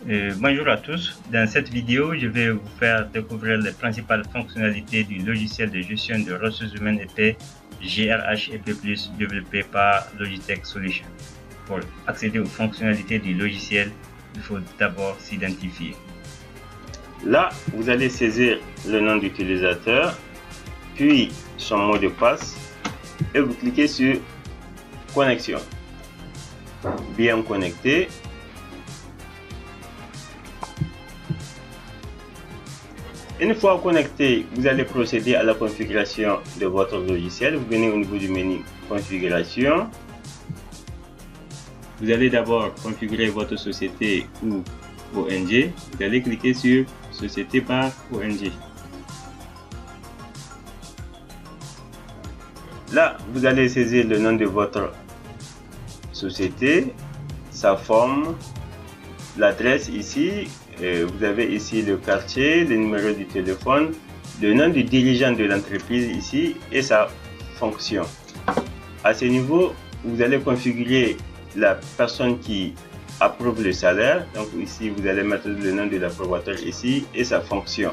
Bonjour à tous. Dans cette vidéo, je vais vous faire découvrir les principales fonctionnalités du logiciel de gestion de ressources humaines EP GRHEP+, développé par Logitech Solutions. Pour accéder aux fonctionnalités du logiciel, il faut d'abord s'identifier. Là, vous allez saisir le nom d'utilisateur, puis son mot de passe, et vous cliquez sur Connexion. Bien connecté. Une fois connecté, vous allez procéder à la configuration de votre logiciel. Vous venez au niveau du menu Configuration. Vous allez d'abord configurer votre société ou ONG. Vous allez cliquer sur Société par ONG. Là, vous allez saisir le nom de votre société, sa forme, l'adresse ici. Vous avez ici le quartier, le numéro du téléphone, le nom du dirigeant de l'entreprise ici et sa fonction. À ce niveau, vous allez configurer la personne qui approuve le salaire. Donc ici, vous allez mettre le nom de l'approbateur ici et sa fonction.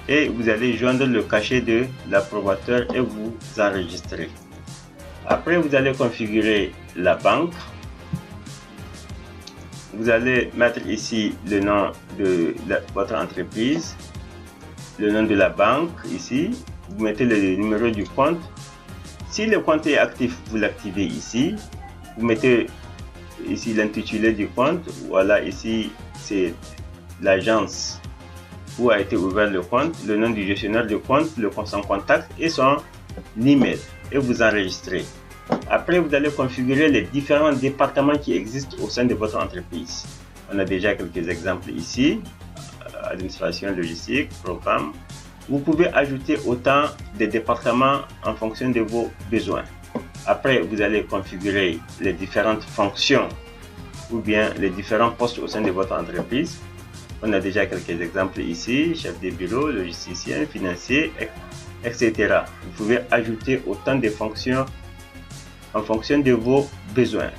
Et vous allez joindre le cachet de l'approbateur et vous enregistrer. Après, vous allez configurer la banque. Vous allez mettre ici le nom de votre entreprise, le nom de la banque ici. Vous mettez le numéro du compte. Si le compte est actif, vous l'activez ici. Vous mettez ici l'intitulé du compte. Voilà, ici c'est l'agence où a été ouvert le compte, le nom du gestionnaire de compte, son contact et son email. Et vous enregistrez. Après, vous allez configurer les différents départements qui existent au sein de votre entreprise. On a déjà quelques exemples ici. Administration, logistique, programme. Vous pouvez ajouter autant de départements en fonction de vos besoins. Après, vous allez configurer les différentes fonctions ou bien les différents postes au sein de votre entreprise. On a déjà quelques exemples ici. Chef de bureau, logisticien, financier, etc. Vous pouvez ajouter autant de fonctions en fonction de vos besoins.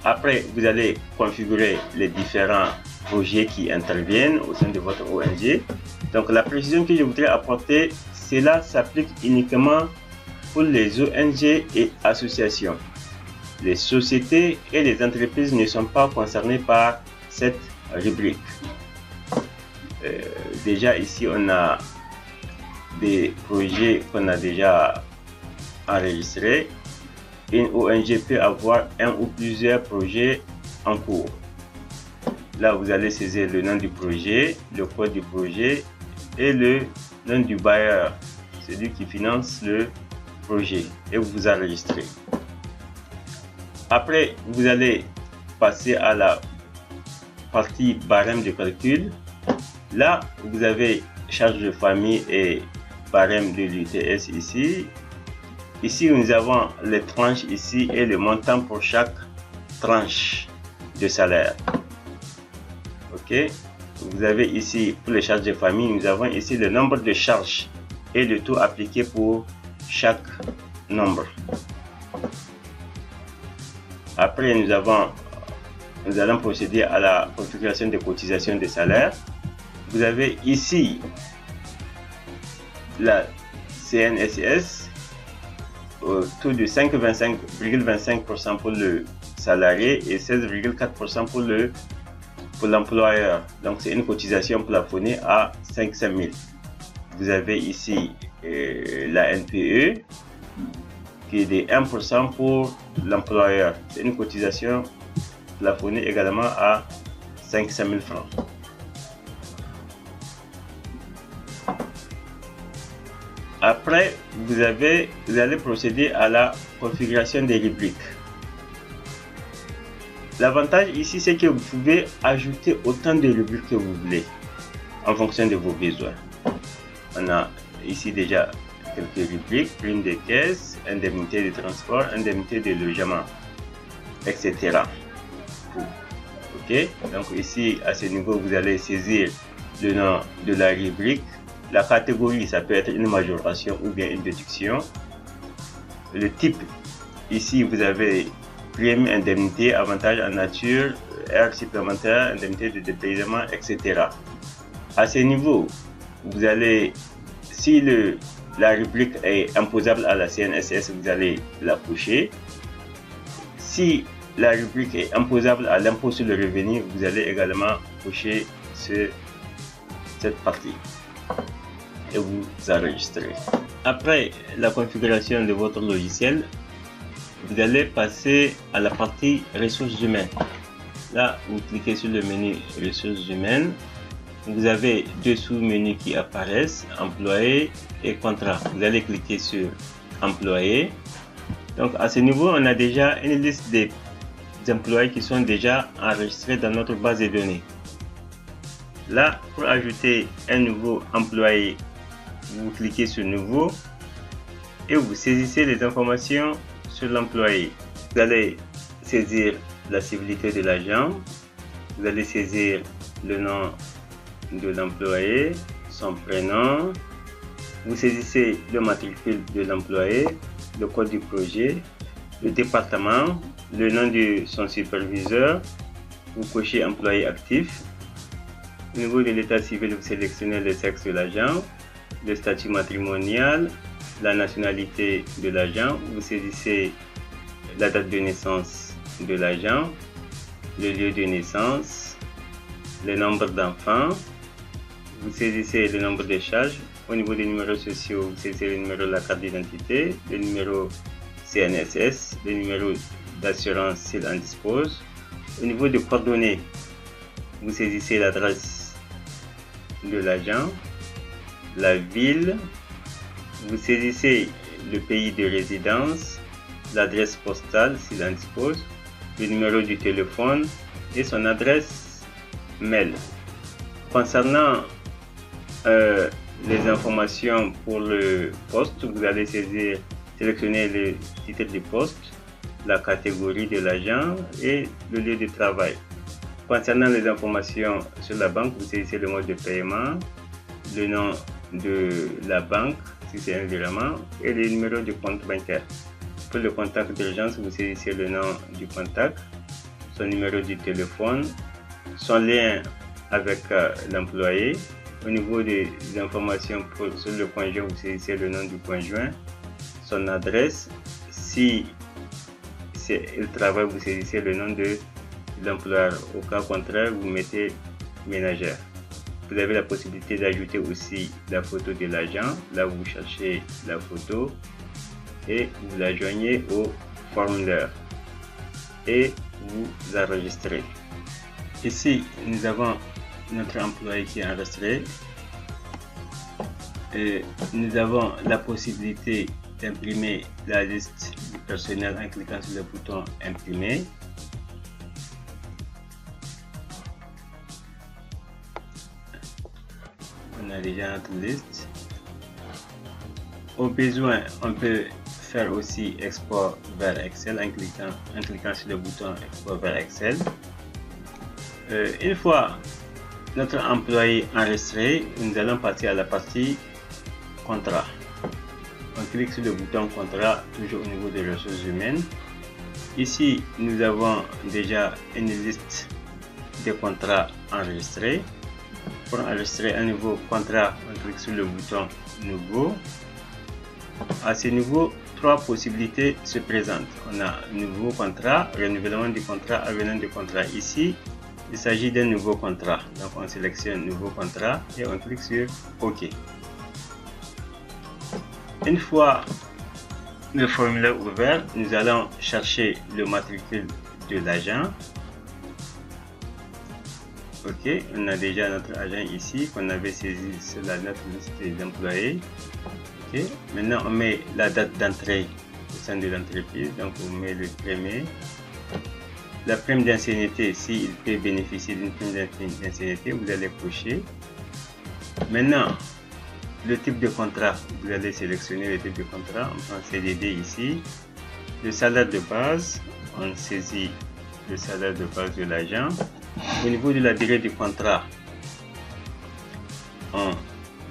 Après, vous allez configurer les différents projets qui interviennent au sein de votre ONG. Donc, la précision que je voudrais apporter, cela s'applique uniquement pour les ONG et associations. Les sociétés et les entreprises ne sont pas concernées par cette rubrique. Déjà ici, on a des projets qu'on a déjà enregistrés. Une ONG peut avoir un ou plusieurs projets en cours. Là, vous allez saisir le nom du projet, le code du projet et le nom du bailleur, celui qui finance le projet, et vous vous enregistrez. Après, vous allez passer à la partie barème de calcul. Là, vous avez charge de famille et barème de l'UTS ici. Ici, nous avons les tranches ici et le montant pour chaque tranche de salaire. Ok. Vous avez ici pour les charges de famille, nous avons ici le nombre de charges et le taux appliqué pour chaque nombre. Après, nous allons procéder à la configuration de cotisation de salaire. Vous avez ici la CNSS au taux de 5,25% pour le salarié et 16,4% pour l'employeur. Donc c'est une cotisation plafonnée à 500 000. Vous avez ici la NPE qui est de 1% pour l'employeur. C'est une cotisation plafonnée également à 500 000 francs. Après, vous allez procéder à la configuration des rubriques. L'avantage ici, c'est que vous pouvez ajouter autant de rubriques que vous voulez en fonction de vos besoins. On a ici déjà quelques rubriques: prime de caisse, indemnité de transport, indemnité de logement, etc. Ok, donc ici à ce niveau, vous allez saisir le nom de la rubrique. La catégorie, ça peut être une majoration ou bien une déduction. Le type, ici vous avez prime, indemnité, avantage en nature, heures supplémentaires, indemnité de dépaysement, etc. À ce niveau, vous allez, si la rubrique est imposable à la CNSS, vous allez la cocher. Si la rubrique est imposable à l'impôt sur le revenu, vous allez également cocher cette partie et vous enregistrez. Après la configuration de votre logiciel, vous allez passer à la partie ressources humaines. Là, vous cliquez sur le menu ressources humaines. Vous avez deux sous-menus qui apparaissent, employé et contrat. Vous allez cliquer sur employé. Donc à ce niveau, on a déjà une liste des employés qui sont déjà enregistrés dans notre base de données. Là, pour ajouter un nouveau employé, vous cliquez sur nouveau et vous saisissez les informations sur l'employé. Vous allez saisir la civilité de l'agent, vous allez saisir le nom de l'employé, son prénom, vous saisissez le matricule de l'employé, le code du projet, le département, le nom de son superviseur, vous cochez employé actif. Au niveau de l'état civil, vous sélectionnez le sexe de l'agent, le statut matrimonial, la nationalité de l'agent, vous saisissez la date de naissance de l'agent, le lieu de naissance, le nombre d'enfants, vous saisissez le nombre de charges. Au niveau des numéros sociaux, vous saisissez le numéro de la carte d'identité, le numéro CNSS, le numéro d'assurance s'il en dispose. Au niveau des coordonnées, vous saisissez l'adresse de l'agent, la ville, vous saisissez le pays de résidence, l'adresse postale s'il en dispose, le numéro du téléphone et son adresse mail. Concernant les informations pour le poste, vous allez sélectionner le titre du poste, la catégorie de l'agent et le lieu de travail. Concernant les informations sur la banque, vous saisissez le mode de paiement, le nom de la banque si c'est un virement et le numéro du compte bancaire. Pour le contact d'urgence, vous saisissez le nom du contact, son numéro du téléphone, son lien avec l'employé. Au niveau des informations sur le conjoint, vous saisissez le nom du conjoint, son adresse. Si il travaille, vous saisissez le nom de l'employeur. Au cas contraire, vous mettez ménagère. Vous avez la possibilité d'ajouter aussi la photo de l'agent. Là, vous cherchez la photo et vous la joignez au formulaire et vous enregistrez. Ici, nous avons notre employé qui est enregistré et nous avons la possibilité d'imprimer la liste du personnel en cliquant sur le bouton imprimer. On a déjà notre liste. Au besoin, on peut faire aussi export vers Excel en cliquant sur le bouton export vers Excel. Une fois notre employé enregistré, nous allons partir à la partie contrat. On clique sur le bouton contrat, toujours au niveau des ressources humaines. Ici, nous avons déjà une liste de contrats enregistrés. Pour enregistrer un nouveau contrat, on clique sur le bouton nouveau. À ce niveau, trois possibilités se présentent. On a nouveau contrat, renouvellement du contrat, avenant du contrat. Ici, il s'agit d'un nouveau contrat. Donc on sélectionne nouveau contrat et on clique sur OK. Une fois le formulaire ouvert, nous allons chercher le matricule de l'agent. Ok, on a déjà notre agent ici qu'on avait saisi sur notre liste des employés. Ok, maintenant on met la date d'entrée au sein de l'entreprise. Donc on met le 1er. La prime d'ancienneté, s'il peut bénéficier d'une prime d'ancienneté, vous allez cocher. Maintenant, le type de contrat, vous allez sélectionner le type de contrat. On prend CDD ici. Le salaire de base, on saisit le salaire de base de l'agent. Au niveau de la durée du contrat, on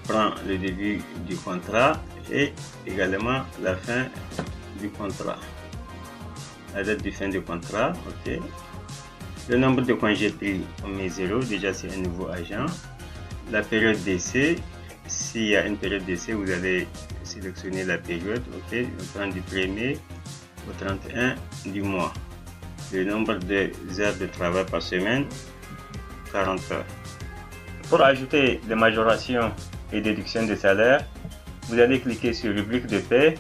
prend le début du contrat et également la fin du contrat. La date de fin du contrat, ok. Le nombre de congés pris, on met 0, déjà c'est un nouveau agent. La période d'essai, s'il y a une période d'essai, vous allez sélectionner la période, ok, on prend du 1er au 31 du mois. Le nombre d'heures de travail par semaine, 40 heures. Pour ajouter les majorations et déductions de salaire, vous allez cliquer sur rubrique de paie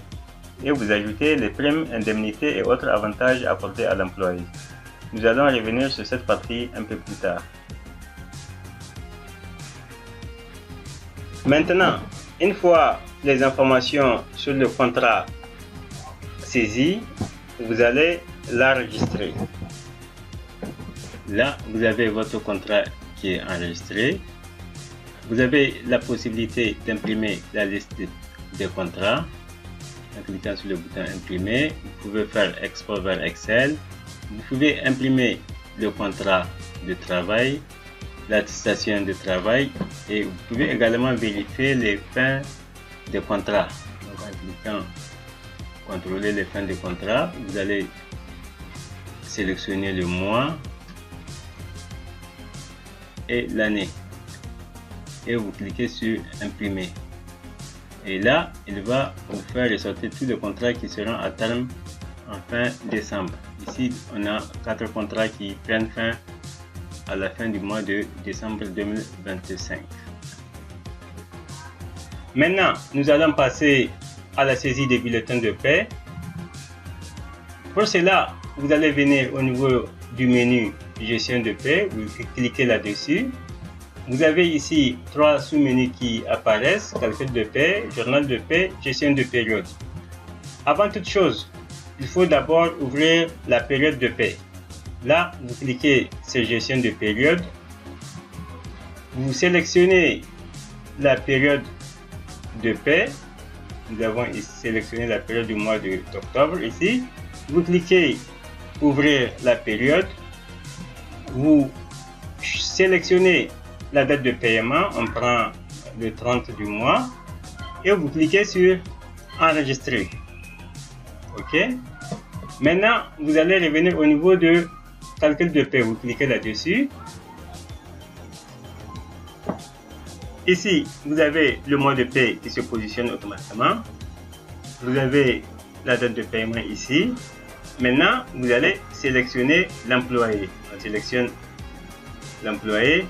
et vous ajoutez les primes, indemnités et autres avantages apportés à l'employé. Nous allons revenir sur cette partie un peu plus tard. Maintenant, une fois les informations sur le contrat saisies, vous allez l'enregistrer. Là, vous avez votre contrat qui est enregistré. Vous avez la possibilité d'imprimer la liste des contrats. En cliquant sur le bouton imprimer, vous pouvez faire export vers Excel. Vous pouvez imprimer le contrat de travail, l'attestation de travail et vous pouvez également vérifier les fins de contrat. Donc en cliquant contrôler les fins de contrat, vous allez sélectionner le mois et l'année et vous cliquez sur imprimer. Et là, il va vous faire ressortir tous les contrats qui seront à terme en fin décembre. Ici, on a 4 contrats qui prennent fin à la fin du mois de décembre 2025. Maintenant, nous allons passer à la saisie des bulletins de paie. Pour cela, vous allez venir au niveau du menu gestion de paie, vous cliquez là-dessus. Vous avez ici 3 sous-menus qui apparaissent, calcul de paie, journal de paie, gestion de période. Avant toute chose, il faut d'abord ouvrir la période de paie. Là, vous cliquez sur gestion de période. Vous sélectionnez la période de paie. Nous avons sélectionné la période du mois d'octobre ici. Vous cliquez ouvrir la période. Vous sélectionnez la date de paiement. On prend le 30 du mois. Et vous cliquez sur enregistrer. OK. Maintenant, vous allez revenir au niveau de calcul de paie. Vous cliquez là-dessus. Ici, vous avez le mois de paie qui se positionne automatiquement. Vous avez la date de paiement ici. Maintenant, vous allez sélectionner l'employé. On sélectionne l'employé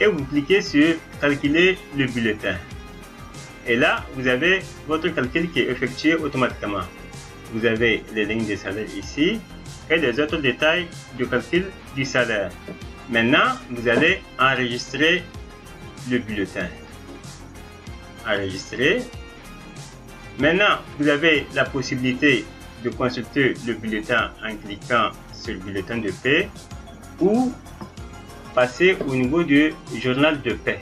et vous cliquez sur calculer le bulletin. Et là, vous avez votre calcul qui est effectué automatiquement. Vous avez les lignes de salaire ici et les autres détails du calcul du salaire. Maintenant, vous allez enregistrer le bulletin. Enregistrer. Maintenant, vous avez la possibilité de consulter le bulletin en cliquant sur le bulletin de paie ou passer au niveau du journal de paie.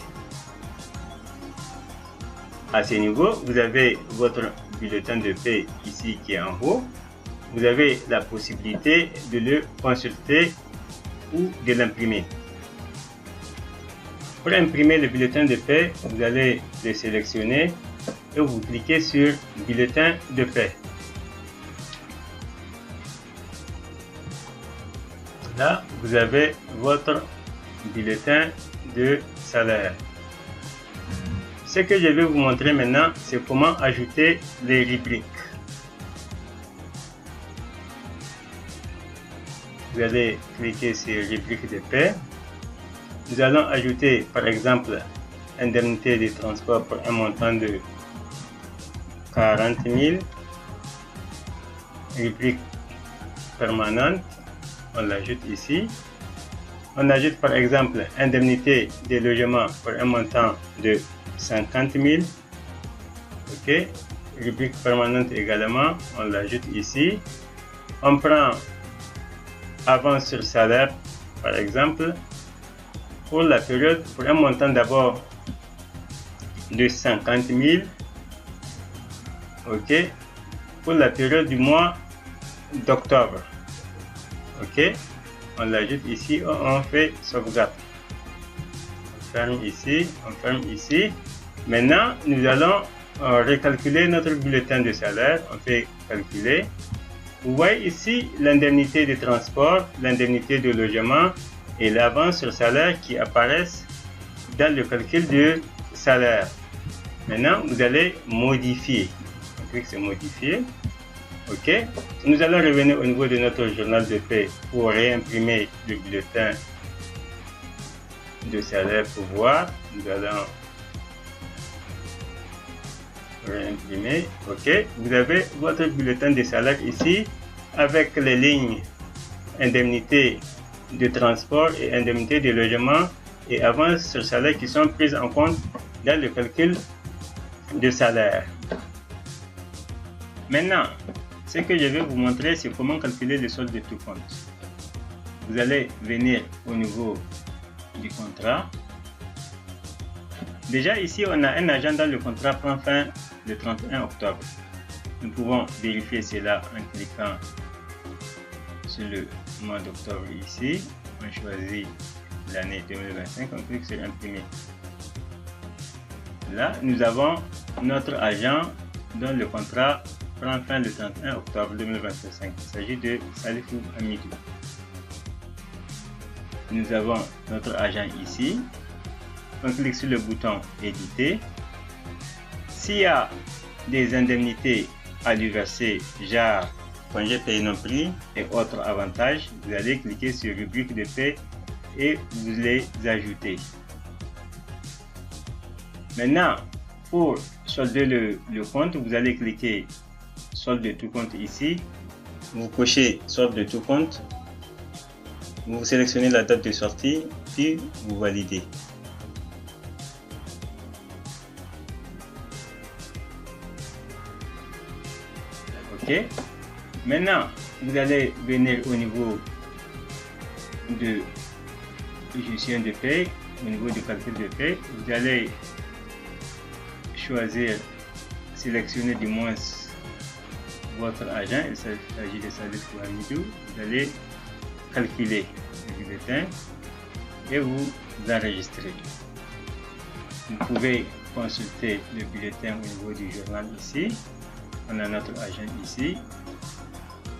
À ce niveau, vous avez votre bulletin de paie ici qui est en haut. Vous avez la possibilité de le consulter ou de l'imprimer. Pour imprimer le bulletin de paie, vous allez le sélectionner et vous cliquez sur bulletin de paie. Là, vous avez votre bulletin de salaire. Ce que je vais vous montrer maintenant, c'est comment ajouter les rubriques. Vous allez cliquer sur rubrique de paie. Nous allons ajouter par exemple indemnité de transport pour un montant de 40 000. Rubrique permanente, on l'ajoute ici. On ajoute par exemple indemnité de logement pour un montant de 50 000. OK. Rubrique permanente également, on l'ajoute ici. On prend avance sur salaire par exemple pour la période, pour un montant d'abord de 50 000. OK. Pour la période du mois d'octobre. OK. On l'ajoute ici, on fait sauvegarde. On ferme ici, on ferme ici. Maintenant, nous allons recalculer notre bulletin de salaire. On fait calculer. Vous voyez ici l'indemnité de transport, l'indemnité de logement et l'avance sur salaire qui apparaissent dans le calcul de salaire. Maintenant, vous allez modifier. On clique sur modifier. OK. Nous allons revenir au niveau de notre journal de paie pour réimprimer le bulletin de salaire pour voir. Nous allons réimprimer. OK. Vous avez votre bulletin de salaire ici avec les lignes indemnité de transport et indemnité de logement et avance sur salaire qui sont prises en compte dans le calcul de salaire. Maintenant, ce que je vais vous montrer, c'est comment calculer le solde de tout compte. Vous allez venir au niveau du contrat. Déjà ici, on a un agent dont le contrat prend fin le 31 octobre. Nous pouvons vérifier cela en cliquant sur le mois d'octobre ici. On choisit l'année 2025, on clique sur imprimer. Là, nous avons notre agent dont le contrat prend fin le 31 octobre 2025. Il s'agit de Salifou Amidou. Nous avons notre agent ici. On clique sur le bouton éditer. S'il y a des indemnités à lui verser, genre congé payé non pris et autres avantages, vous allez cliquer sur rubrique de paie et vous les ajoutez. Maintenant, pour solder le compte, vous allez cliquer solde de tout compte ici. Vous cochez solde de tout compte. Vous sélectionnez la date de sortie, puis vous validez. OK. Maintenant, vous allez venir au niveau de gestion de paie, au niveau du calcul de paie. Vous allez choisir, sélectionner du moins votre agent. Il s'agit de Salifou Amidou. Vous allez calculer le bulletin et vous enregistrer. Vous pouvez consulter le bulletin au niveau du journal ici. On a notre agent ici.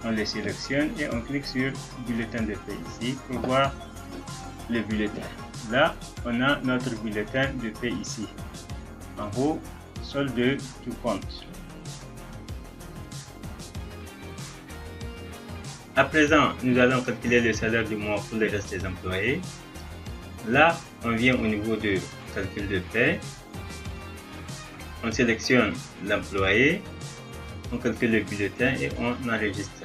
On le sélectionne et on clique sur bulletin de paie ici pour voir le bulletin. Là, on a notre bulletin de paie ici. En haut, solde de tout compte. À présent, nous allons calculer le salaire du mois pour le reste des employés. Là, on vient au niveau de calcul de paie. On sélectionne l'employé. On calcule le bulletin et on enregistre.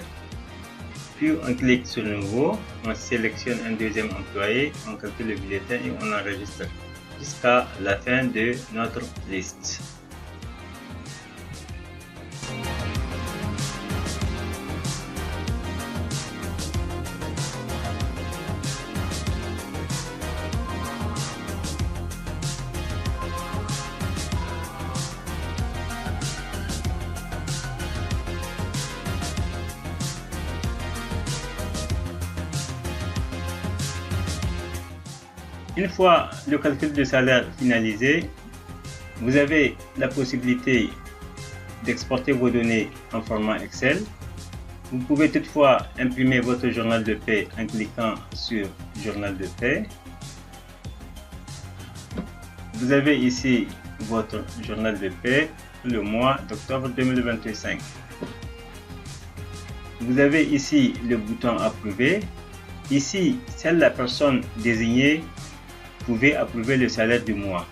Puis on clique sur nouveau, on sélectionne un deuxième employé, on calcule le bulletin et on enregistre jusqu'à la fin de notre liste. Une fois le calcul de salaire finalisé, vous avez la possibilité d'exporter vos données en format Excel. Vous pouvez toutefois imprimer votre journal de paie en cliquant sur journal de paie. Vous avez ici votre journal de paie pour le mois d'octobre 2025. Vous avez ici le bouton approuver. Ici, seule la personne désignée pouvez approuver le salaire du mois.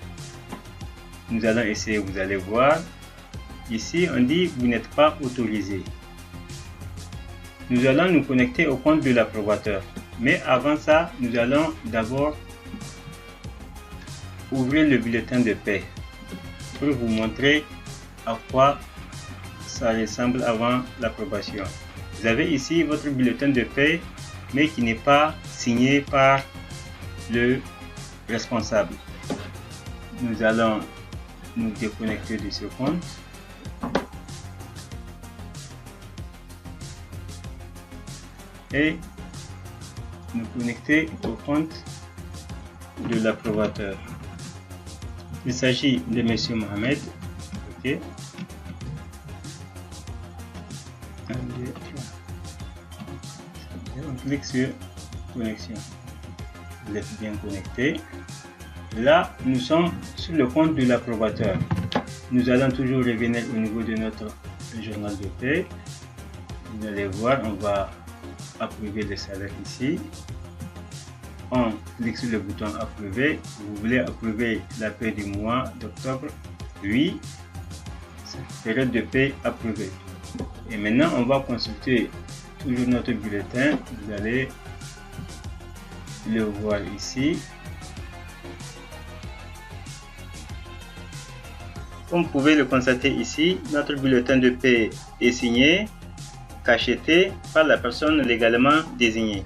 Nous allons essayer, vous allez voir. Ici, on dit vous n'êtes pas autorisé. Nous allons nous connecter au compte de l'approbateur. Mais avant ça, nous allons d'abord ouvrir le bulletin de paie pour vous montrer à quoi ça ressemble avant l'approbation. Vous avez ici votre bulletin de paie, mais qui n'est pas signé par le responsable. Nous allons nous déconnecter de ce compte. Et nous connecter au compte de l'approbateur. Il s'agit de Monsieur Mohamed. OK. 1, 2, 3. Et on clique sur connexion. Vous êtes bien connecté. Là, nous sommes sur le compte de l'approbateur. Nous allons toujours revenir au niveau de notre journal de paie. Vous allez voir, on va approuver le salaire ici. On clique sur le bouton approuver. Vous voulez approuver la paie du mois d'octobre? Oui. Période de paie approuvée. Et maintenant, on va consulter toujours notre bulletin. Vous allez le voir ici. Comme vous pouvez le constater ici, notre bulletin de paie est signé, cacheté par la personne légalement désignée.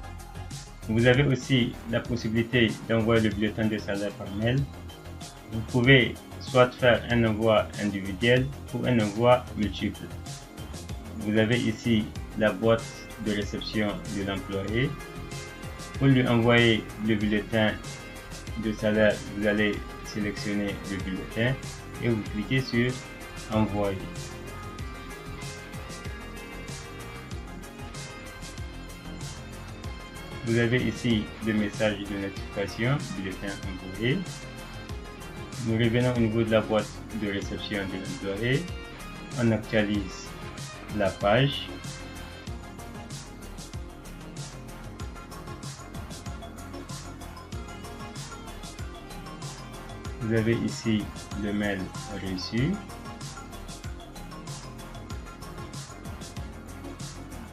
Vous avez aussi la possibilité d'envoyer le bulletin de salaire par mail. Vous pouvez soit faire un envoi individuel ou un envoi multiple. Vous avez ici la boîte de réception de l'employé. Pour lui envoyer le bulletin de salaire, vous allez sélectionner le bulletin et vous cliquez sur envoyer. Vous avez ici le message de notification bulletin envoyé. Nous revenons au niveau de la boîte de réception de l'employé. On actualise la page. Vous avez ici le mail reçu.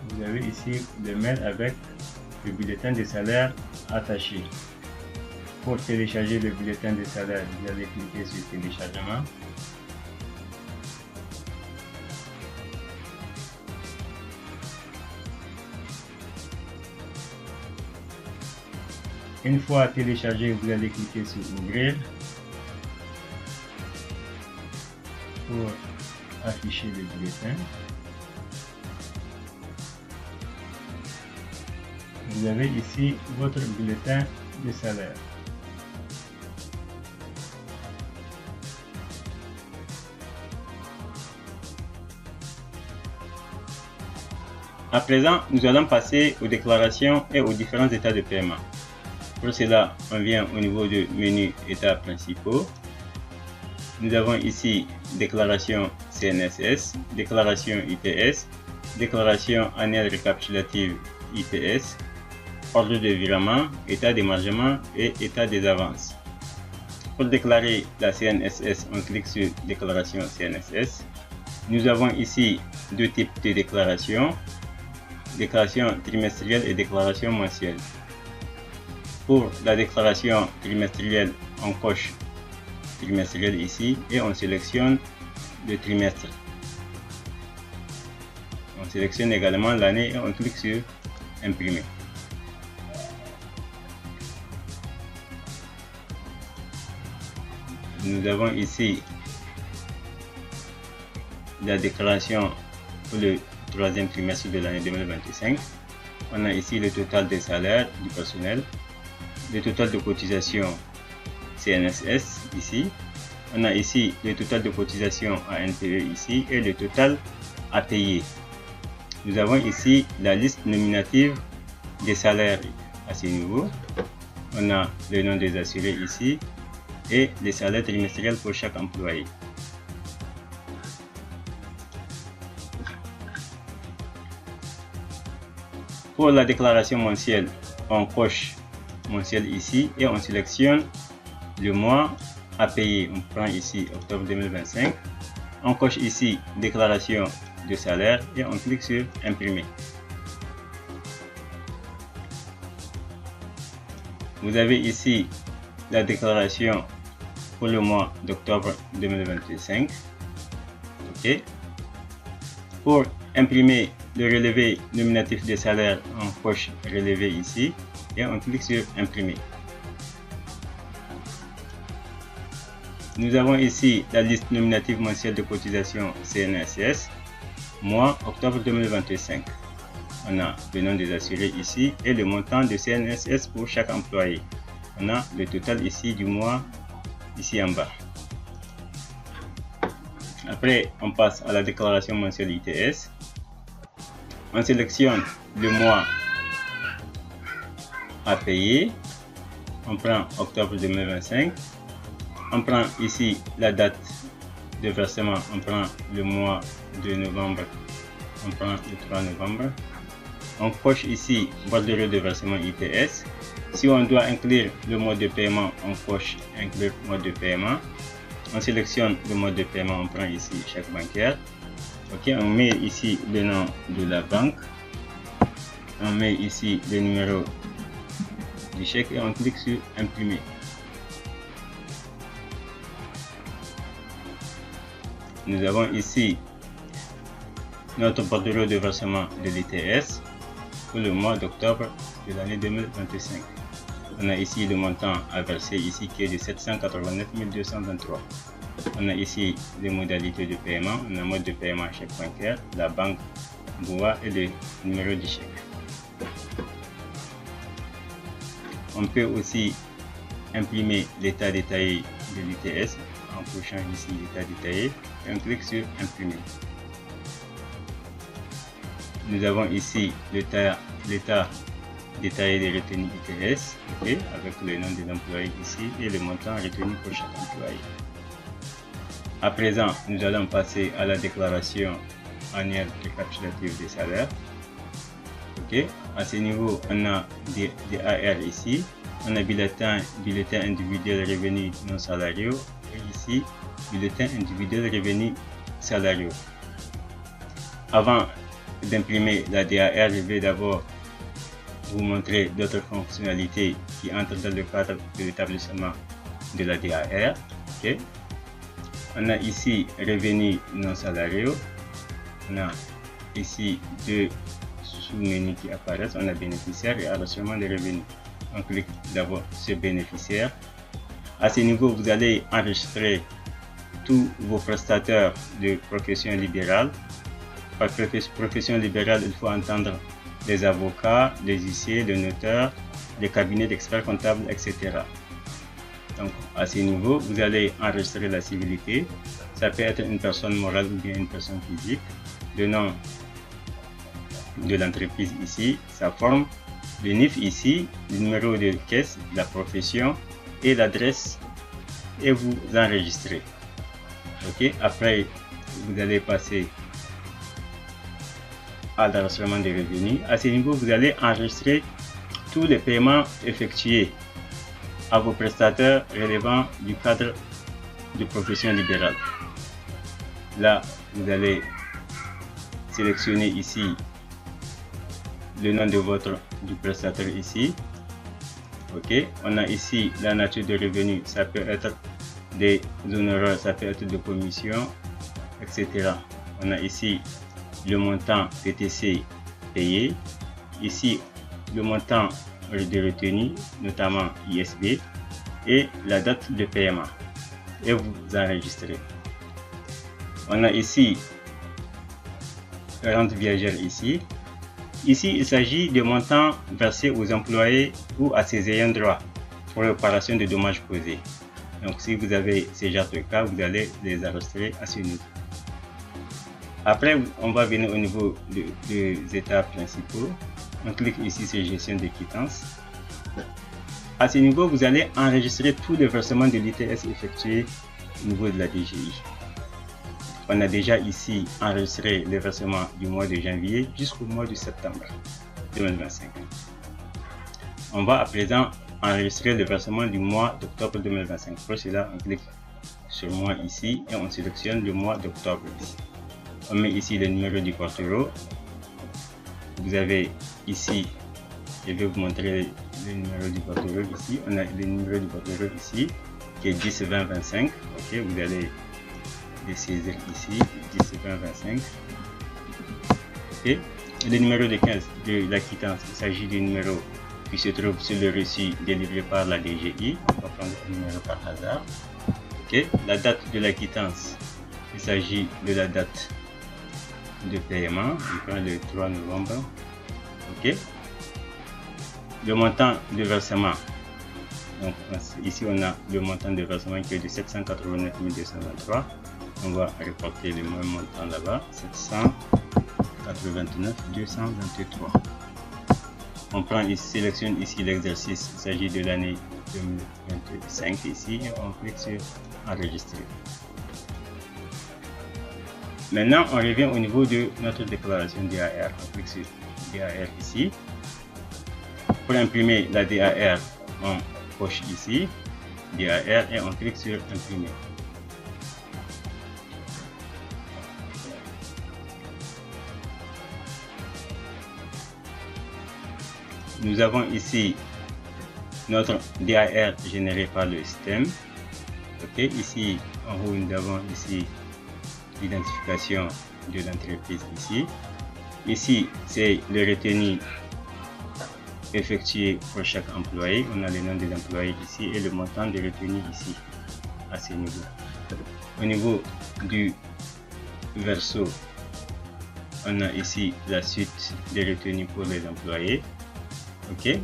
Vous avez ici le mail avec le bulletin de salaire attaché. Pour télécharger le bulletin de salaire, vous allez cliquer sur téléchargement. Une fois téléchargé, vous allez cliquer sur ouvrir pour afficher le bulletin. Vous avez ici votre bulletin de salaire. À présent, nous allons passer aux déclarations et aux différents états de paiement. Pour cela, on vient au niveau du menu états principaux. Nous avons ici déclaration CNSS, déclaration ITS, déclaration annuelle récapitulative ITS, ordre de virement, état d'émargement et état des avances. Pour déclarer la CNSS, on clique sur déclaration CNSS. Nous avons ici deux types de déclarations, déclaration trimestrielle et déclaration mensuelle. Pour la déclaration trimestrielle, on coche trimestriel ici et on sélectionne le trimestre. On sélectionne également l'année et on clique sur imprimer. Nous avons ici la déclaration pour le troisième trimestre de l'année 2025. On a ici le total des salaires du personnel, le total de cotisation CNSS ici. On a ici le total de cotisation à NPE ici et le total à payer. Nous avons ici la liste nominative des salaires à ce niveau. On a le nom des assurés ici et les salaires trimestriels pour chaque employé. Pour la déclaration mensuelle, on coche mensuel ici et on sélectionne le mois à payer. On prend ici octobre 2025. On coche ici déclaration de salaire et on clique sur imprimer. Vous avez ici la déclaration pour le mois d'octobre 2025. OK. Pour imprimer le relevé nominatif des salaires, on coche relevé ici et on clique sur imprimer. Nous avons ici la liste nominative mensuelle de cotisation CNSS, mois octobre 2025. On a le nom des assurés ici et le montant de CNSS pour chaque employé. On a le total ici du mois, ici en bas. Après, on passe à la déclaration mensuelle ITS. On sélectionne le mois à payer. On prend octobre 2025. On prend ici la date de versement. On prend le mois de novembre. On prend le 3 novembre. On coche ici bordereau de versement ITS. Si on doit inclure le mode de paiement, on coche inclure mode de paiement. On sélectionne le mode de paiement. On prend ici chèque bancaire. Ok, on met ici le nom de la banque. On met ici le numéro du chèque et on clique sur imprimer. Nous avons ici notre bordereau de versement de l'ITS pour le mois d'octobre de l'année 2025. On a ici le montant à verser ici qui est de 789 223. On a ici les modalités de paiement. On a mode de paiement chèque bancaire, la banque BOA et le numéro du chèque. On peut aussi imprimer l'état détaillé de l'ITS en cochant ici l'état détaillé et on clique sur imprimer. Nous avons ici l'état détaillé des retenues ITS, okay, avec le nom de l'employé ici et le montant retenu pour chaque employé. À présent, nous allons passer à la déclaration annuelle récapitulative des salaires. Okay. À ce niveau, on a des AR ici, on a bulletin individuel revenu non salariaux et ici bulletin individuel revenu salariaux. Avant d'imprimer la DAR, je vais d'abord vous montrer d'autres fonctionnalités qui entrent dans le cadre de l'établissement de la DAR. Okay. On a ici revenus non salariaux, on a ici deux sous-menus qui apparaissent, on a bénéficiaire et enregistrement des revenus. On clique d'abord sur bénéficiaire. À ce niveau, vous allez enregistrer tous vos prestataires de profession libérale. Par profession libérale, il faut entendre les avocats, les huissiers, les notaires, les cabinets d'experts comptables, etc. Donc, à ce niveau, vous allez enregistrer la civilité. Ça peut être une personne morale ou bien une personne physique. Le nom de l'entreprise ici, sa forme, le NIF ici, le numéro de caisse, la profession et l'adresse et vous enregistrez. Ok, après vous allez passer à l'enregistrement des revenus. À ce niveau, vous allez enregistrer tous les paiements effectués à vos prestataires relevant du cadre de profession libérale. Là, vous allez sélectionner ici le nom de du prestataire ici. Ok, on a ici la nature de revenus, ça peut être des honoraires, ça peut être des commissions, etc. On a ici le montant TTC payé, ici le montant de retenue, notamment ISB, et la date de paiement, et vous enregistrez. On a ici rente viagère ici. Ici, il s'agit de montants versés aux employés ou à ses ayants droit pour réparation de dommages causés. Donc, si vous avez ces genres de cas, vous allez les enregistrer à ce niveau. Après, on va venir au niveau des états principaux. On clique ici sur gestion des quittances. À ce niveau, vous allez enregistrer tous les versements de l'ITS effectués au niveau de la DGI. On a déjà ici enregistré les versements du mois de janvier jusqu'au mois de septembre 2025. On va à présent enregistrer le versement du mois d'octobre 2025. Pour cela, on clique sur mois ici et on sélectionne le mois d'octobre ici. On met ici le numéro du portero. Vous avez ici, je vais vous montrer le numéro du portero ici. On a le numéro du portero ici qui est 10 20 25. Ok, vous allez les saisir ici 10 20 25. Ok, et le numéro de 15 de la quittance, il s'agit du numéro qui se trouve sur le reçu délivré par la DGI. On va prendre le numéro par hasard. Ok, la date de la quittance, il s'agit de la date de paiement, je prends le 3 novembre. Ok, le montant de versement, donc ici on a le montant de versement qui est de 789 223. On va reporter le même montant là-bas, 789 223. on prend ici, sélectionne ici l'exercice, il s'agit de l'année 2025 ici, et on clique sur enregistrer. Maintenant, on revient au niveau de notre déclaration DAR. On clique sur DAR ici. Pour imprimer la DAR, on coche ici DAR et on clique sur imprimer. Nous avons ici notre DAR généré par le système. Ok, ici en haut nous avons ici l'identification de l'entreprise ici. Ici c'est le retenu effectué pour chaque employé. On a le nom des employés ici et le montant de retenu ici à ce niveau. Au niveau du verso, on a ici la suite des retenues pour les employés. Ok,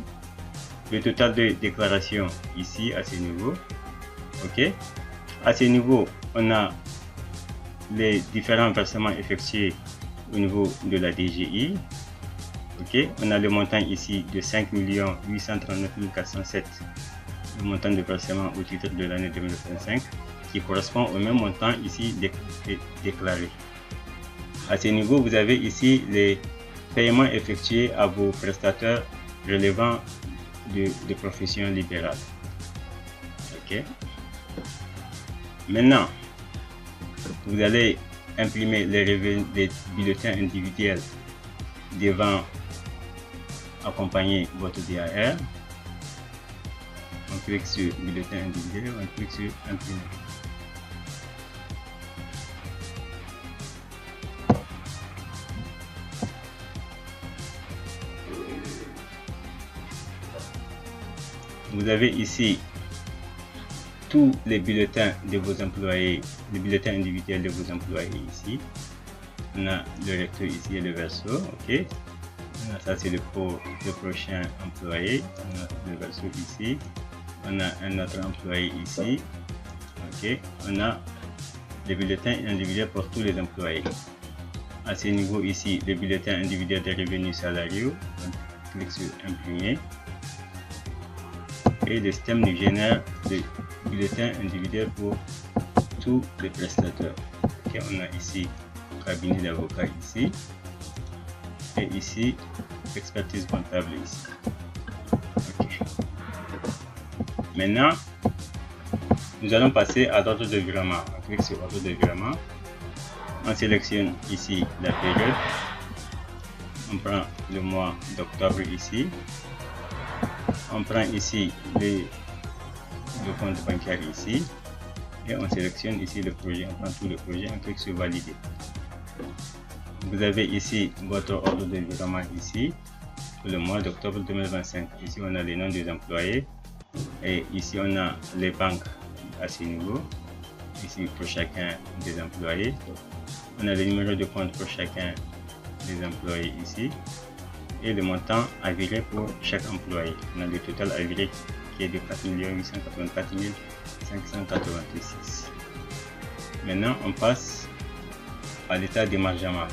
le total de déclaration ici à ce niveau. Ok, à ce niveau on a les différents versements effectués au niveau de la DGI. Ok, on a le montant ici de 5 839 407, le montant de versement au titre de l'année 2025 qui correspond au même montant ici déclaré. À ce niveau, vous avez ici les paiements effectués à vos prestataires relevant de professions libérales. Ok. Maintenant, vous allez imprimer les bulletins individuels devant accompagner votre DAR. On clique sur bulletin individuel, on clique sur imprimer. Vous avez ici tous les bulletins de vos employés, les bulletins individuels de vos employés ici. On a le recto ici et le verso, ok. Ça c'est pour le prochain employé. On a le verso ici. On a un autre employé ici, ok. On a les bulletins individuels pour tous les employés. À ce niveau ici, les bulletins individuels des revenus salariaux. On clique sur imprimer. Et le système nous génère des bulletins individuels pour tous les prestataires. Okay, on a ici cabinet d'avocat ici et ici expertise comptable ici. Okay. Maintenant, nous allons passer à l'ordre de virement. On clique sur ordre de virement. On sélectionne ici la période. On prend le mois d'octobre ici. On prend ici le compte bancaire ici et on sélectionne ici le projet. On prend tout le projet, on clique sur valider. Vous avez ici votre ordre de virement ici pour le mois d'octobre 2025. Ici on a les noms des employés et ici on a les banques à ce niveau. Ici pour chacun des employés. On a le numéro de compte pour chacun des employés ici. Et le montant à virer pour chaque employé. On a le total à virer qui est de 4 884 586. Maintenant, on passe à l'état d'émargement.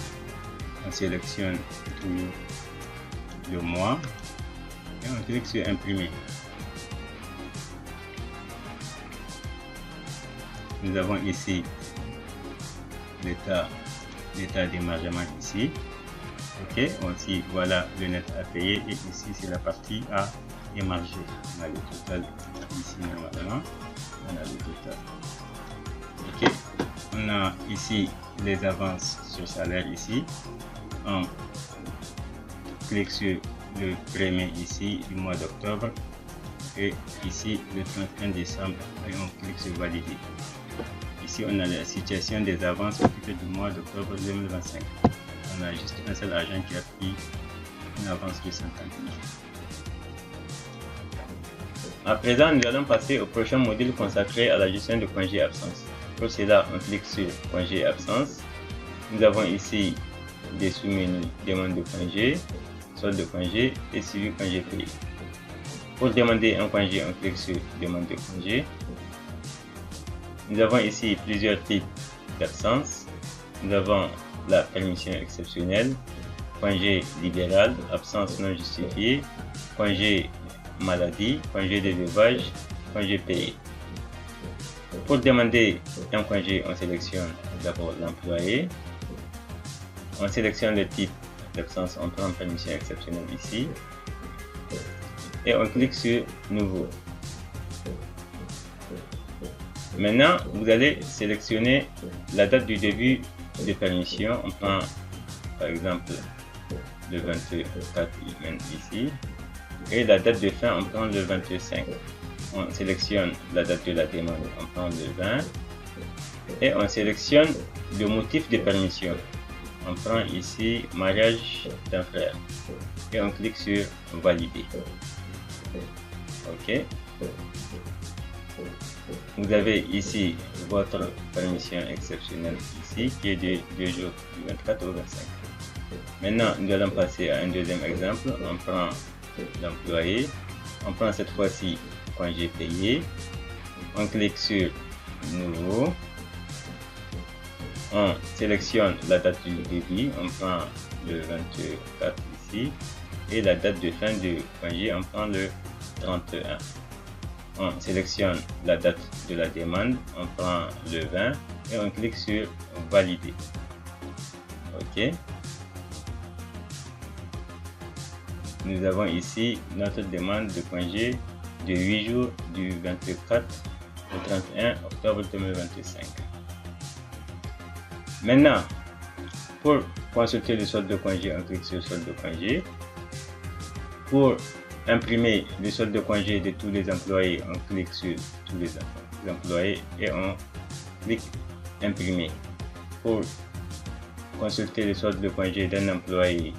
On sélectionne toujours le mois et on clique sur imprimer. Nous avons ici l'état d'émargement ici. Ok, aussi voilà le net à payer et ici c'est la partie à émarger. On a le total ici normalement. On a le total. Ok, on a ici les avances sur salaire ici. On clique sur le premier ici du mois d'octobre et ici le 31 décembre et on clique sur valider. Ici on a la situation des avances au titre du mois d'octobre 2025. On a juste un seul agent qui a pris une avance de 50 000. À présent, nous allons passer au prochain module consacré à la gestion de congés absence. Pour cela, on clique sur congés absence. Nous avons ici des sous-menus demande de congé, solde de congé et suivi congé payé. Pour demander un congé, on clique sur demande de congé. Nous avons ici plusieurs types d'absence. Nous avons la permission exceptionnelle, congé libéral, absence non justifiée, congé maladie, congé de veuvage, congé payé. Pour demander un congé, on sélectionne d'abord l'employé, on sélectionne le type d'absence, on prend permission exceptionnelle ici, et on clique sur nouveau. Maintenant, vous allez sélectionner la date du début de permission. On prend par exemple le 24 ici, et la date de fin, on prend le 25. On sélectionne la date de la demande, on prend le 20, et on sélectionne le motif de permission. On prend ici mariage d'un frère, et on clique sur valider. OK. Vous avez ici votre permission exceptionnelle ici qui est de 2 jours, du 24 au 25. Maintenant, nous allons passer à un deuxième exemple. On prend l'employé, on prend cette fois-ci congé payé, on clique sur nouveau, on sélectionne la date du début, on prend le 24 ici, et la date de fin de congé, on prend le 31. On sélectionne la date de la demande, on prend le 20 et on clique sur valider. OK. Nous avons ici notre demande de congé de 8 jours du 24 au 31 octobre 2025. Maintenant, pour consulter le solde de congé, on clique sur solde de congé. Pour imprimer le solde de congé de tous les employés, on clique sur tous les employés et on clique imprimer. Pour consulter le solde de congé d'un employé,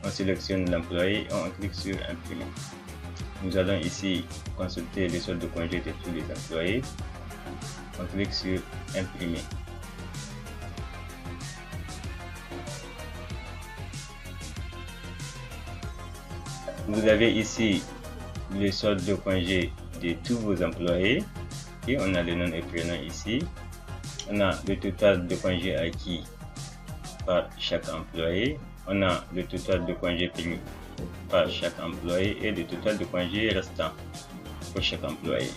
on sélectionne l'employé et on clique sur imprimer. Nous allons ici consulter le solde de congé de tous les employés. On clique sur imprimer. Vous avez ici le solde de congé de tous vos employés et on a le nom et prénom ici. On a le total de congés acquis par chaque employé. On a le total de congés payés par chaque employé et le total de congés restants pour chaque employé.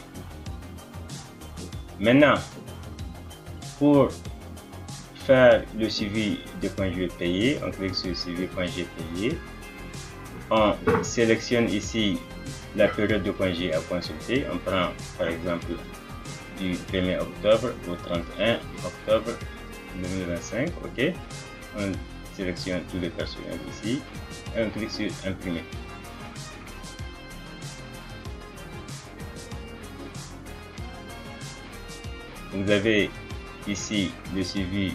Maintenant, pour faire le suivi de congés payés, on clique sur suivi congés payés. On sélectionne ici la période de congé à consulter. On prend par exemple du 1er octobre au 31 octobre 2025. OK. On sélectionne tous les personnels ici et on clique sur imprimer. Vous avez ici le suivi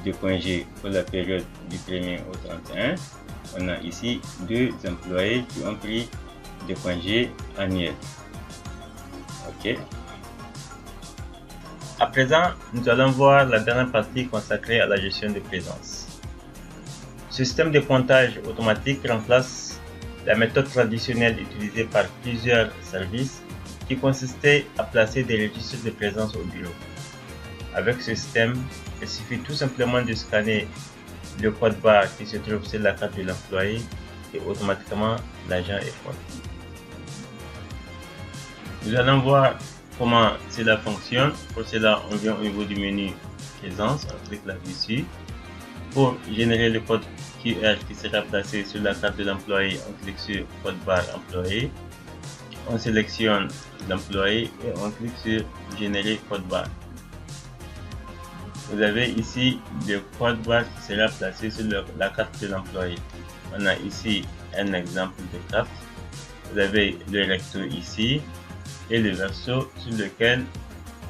de congé pour la période du 1er au 31. On a ici 2 employés qui ont pris des congés annuels. OK. À présent, nous allons voir la dernière partie consacrée à la gestion de présence. Ce système de pointage automatique remplace la méthode traditionnelle utilisée par plusieurs services qui consistait à placer des registres de présence au bureau. Avec ce système, il suffit tout simplement de scanner le code barre qui se trouve sur la carte de l'employé et automatiquement l'agent est pointé. Nous allons voir comment cela fonctionne. Pour cela, on vient au niveau du menu présence, on clique là-dessus. Pour générer le code QR qui sera placé sur la carte de l'employé, on clique sur code barre employé. On sélectionne l'employé et on clique sur générer code barre. Vous avez ici le code barre qui sera placé sur la carte de l'employé. On a ici un exemple de carte. Vous avez le recto ici et le verso sur lequel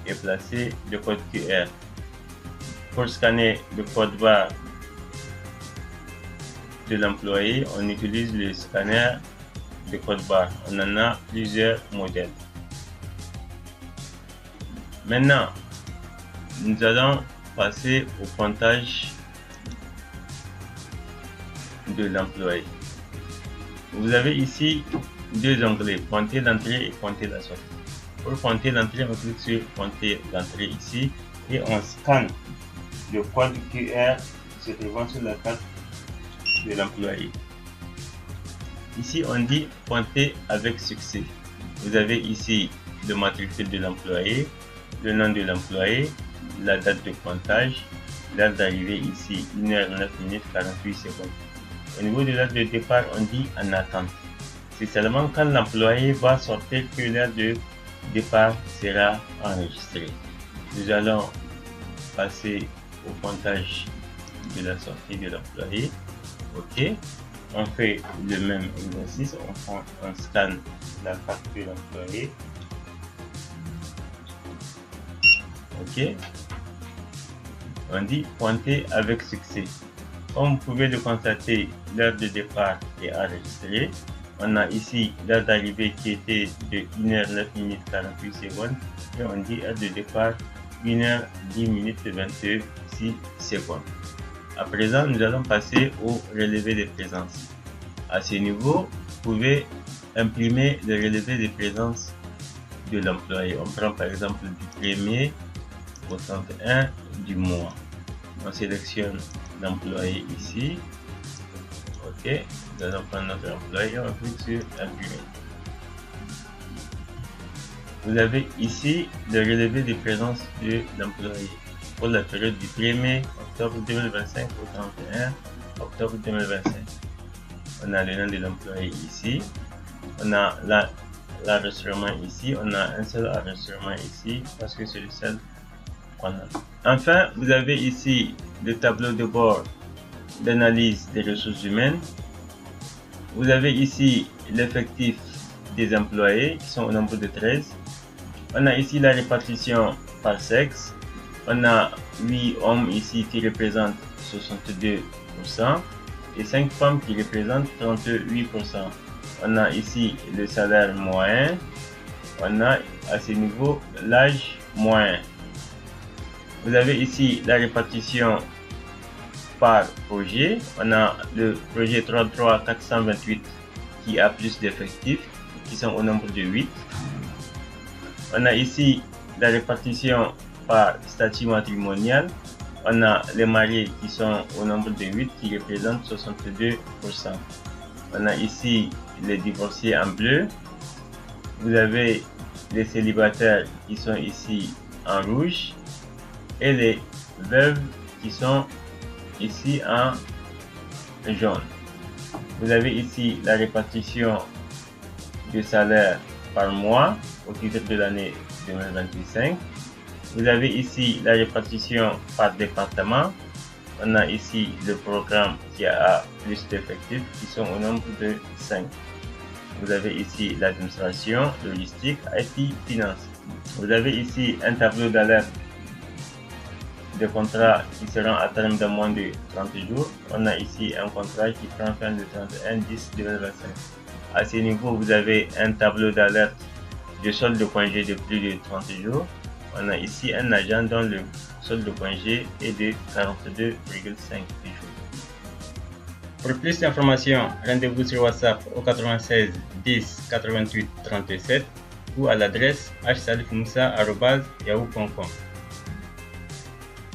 est placé le code QR. Pour scanner le code barre de l'employé, on utilise le scanner de code barre. On en a plusieurs modèles. Maintenant, nous allons passer au pointage de l'employé. Vous avez ici 2 onglets, pointer l'entrée et pointer la sortie. Pour pointer l'entrée, on clique sur pointer l'entrée ici et on scanne le code QR qui se trouvant sur la carte de l'employé. Ici, on dit pointer avec succès. Vous avez ici le matricule de l'employé, le nom de l'employé, la date de pointage, l'heure d'arrivée ici 1h09 minutes 48 secondes. Au niveau de l'heure de départ, on dit en attente. C'est seulement quand l'employé va sortir que l'heure de départ sera enregistrée. Nous allons passer au pointage de la sortie de l'employé. OK. On fait le même exercice. On scanne la carte de l'employé. OK. On dit pointer avec succès. Comme vous pouvez le constater, l'heure de départ est enregistrée. On a ici l'heure d'arrivée qui était de 1h09 minutes 48 secondes. Et on dit heure de départ 1h10 minutes 26 secondes. À présent, nous allons passer au relevé de présence. À ce niveau, vous pouvez imprimer le relevé de présence de l'employé. On prend par exemple du 1er au 31 du mois. On sélectionne l'employé ici. OK. Nous allons prendre notre employé et on clique sur imprimer. Vous avez ici le relevé de présence de l'employé pour la période du 1er octobre 2025 au 31 octobre 2025. On a le nom de l'employé ici. On a l'enregistrement ici. On a un seul enregistrement ici parce que c'est le seul qu'on a. Enfin, vous avez ici le tableau de bord d'analyse des ressources humaines. Vous avez ici l'effectif des employés qui sont au nombre de 13. On a ici la répartition par sexe. On a 8 hommes ici qui représentent 62% et 5 femmes qui représentent 38%. On a ici le salaire moyen. On a à ce niveau l'âge moyen. Vous avez ici la répartition par projet. On a le projet 33428 qui a plus d'effectifs, qui sont au nombre de 8. On a ici la répartition par statut matrimonial. On a les mariés qui sont au nombre de 8 qui représentent 62%. On a ici les divorcés en bleu. Vous avez les célibataires qui sont ici en rouge et les veuves qui sont ici en jaune. Vous avez ici la répartition du salaire par mois au titre de l'année 2025. Vous avez ici la répartition par département. On a ici le programme qui a plus d'effectifs qui sont au nombre de 5. Vous avez ici l'administration, logistique, IT, finance. Vous avez ici un tableau d'alerte de contrats qui seront à terme de moins de 30 jours. On a ici un contrat qui prend fin le 31/10/2025. À ce niveau, vous avez un tableau d'alerte de solde de congé de plus de 30 jours. On a ici un agent dont le solde de congé est de 42,5 jours. Pour plus d'informations, rendez-vous sur WhatsApp au 96 10 88 37 ou à l'adresse hsalifmoussa@yahoo.com.